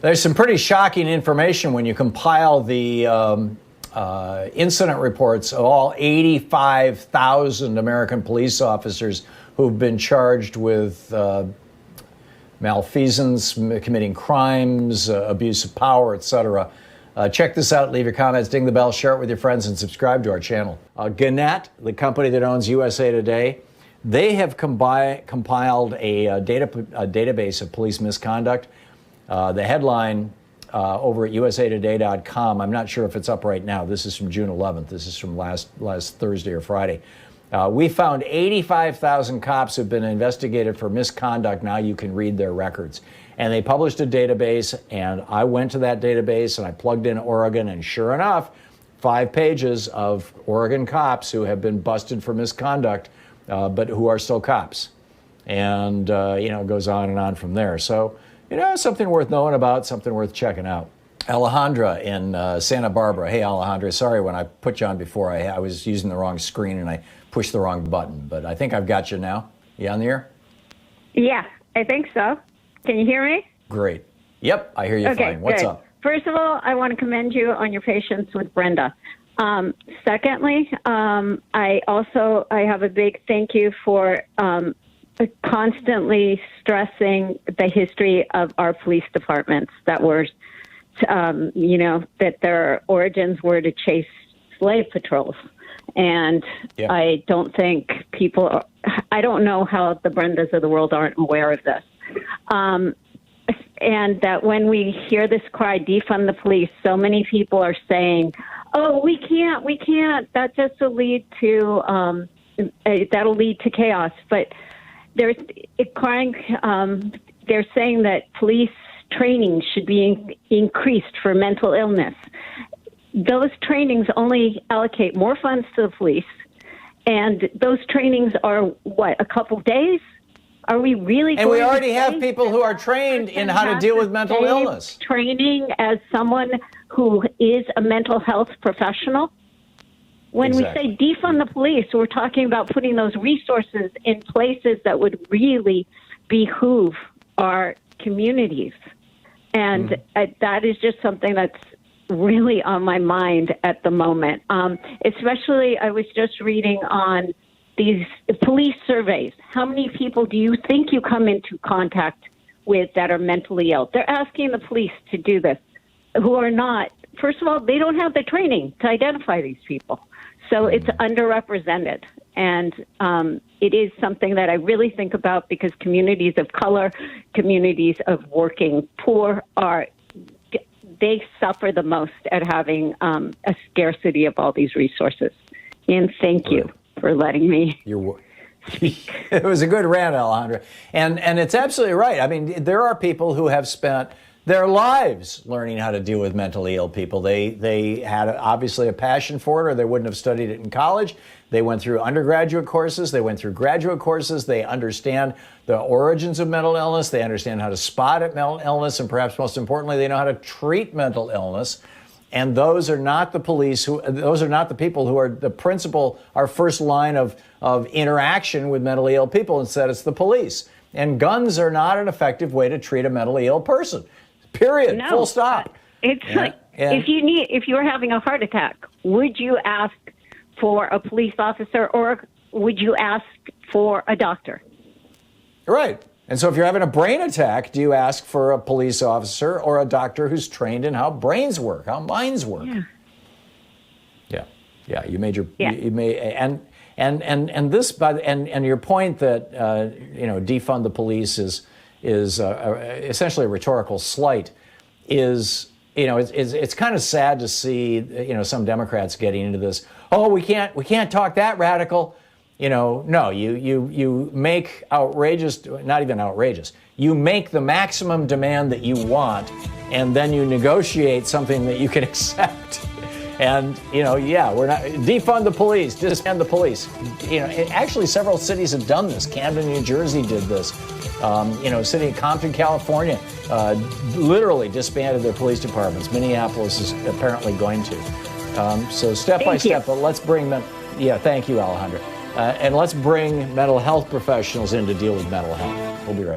There's some pretty shocking information when you compile the incident reports of all 85,000 American police officers who've been charged with malfeasance, committing crimes, abuse of power, etc. Check this out. Leave your comments, ding the bell, share it with your friends, and subscribe to our channel. Gannett, the company that owns USA Today, they have compiled a database of police misconduct. The headline over at usatoday.com, I'm not sure if it's up right now. This is from June 11th. This is from last Thursday or Friday. We found 85,000 cops have been investigated for misconduct. Now you can read their records. And they published a database, and I went to that database and I plugged in Oregon, and sure enough, 5 pages of Oregon cops who have been busted for misconduct, but who are still cops. And, it goes on and on from there. So, something worth knowing about, something worth checking out. Alejandra in Santa Barbara. Hey, Alejandra, sorry when I put you on before. I was using the wrong screen and I pushed the wrong button, but I think I've got you now. You on the air? Yeah, I think so. Can you hear me? Great. Yep, I hear you fine. What's good. up? First of all, I want to commend you on your patience with Brenda. Secondly, I have a big thank you for constantly stressing the history of our police departments that were, that their origins were to chase slave patrols. And yeah. I don't think I don't know how the Brendas of the world aren't aware of this. And that when we hear this cry, defund the police, so many people are saying, oh, we can't. That just will lead to, that'll lead to chaos. But they're saying that police training should be increased for mental illness. Those trainings only allocate more funds to the police, and those trainings are, what, a couple days? Are we really And we already have people who are trained in how to deal with mental illness. Training as someone who is a mental health professional? When Exactly. we say defund the police, we're talking about putting those resources in places that would really behoove our communities. And that is just something that's really on my mind at the moment. Especially, I was just reading on these police surveys. How many people do you think you come into contact with that are mentally ill? They're asking the police to do this, who are not. First of all, they don't have the training to identify these people. So it's underrepresented. And it is something that I really think about because communities of color, communities of working poor they suffer the most at having a scarcity of all these resources. And thank you for letting me. It was a good rant, Alejandra. And it's absolutely right. I mean, there are people who have spent their lives learning how to deal with mentally ill people. They had obviously a passion for it, or they wouldn't have studied it in college. They went through undergraduate courses. They went through graduate courses. They understand the origins of mental illness. They understand how to spot mental illness. And perhaps most importantly, they know how to treat mental illness. And those are not the those are not the people who are our first line of interaction with mentally ill people. Instead, it's the police. And guns are not an effective way to treat a mentally ill person. Period. No, full stop. It's like if you were having a heart attack, would you ask for a police officer or would you ask for a doctor? Right. And so if you're having a brain attack, do you ask for a police officer or a doctor who's trained in how brains work, how minds work? Yeah. You made your you may and your point that defund the police is essentially a rhetorical slight is it's kind of sad to see some Democrats getting into this. Oh, we can't talk that radical. No, you make outrageous, not even outrageous. You make the maximum demand that you want, and then you negotiate something that you can accept. And, we're not, defund the police, disband the police. Actually several cities have done this. Camden, New Jersey did this. City of Compton, California, literally disbanded their police departments. Minneapolis is apparently going to. So step by step, but let's bring them. Yeah, thank you, Alejandra. And let's bring mental health professionals in to deal with mental health. We'll be right back.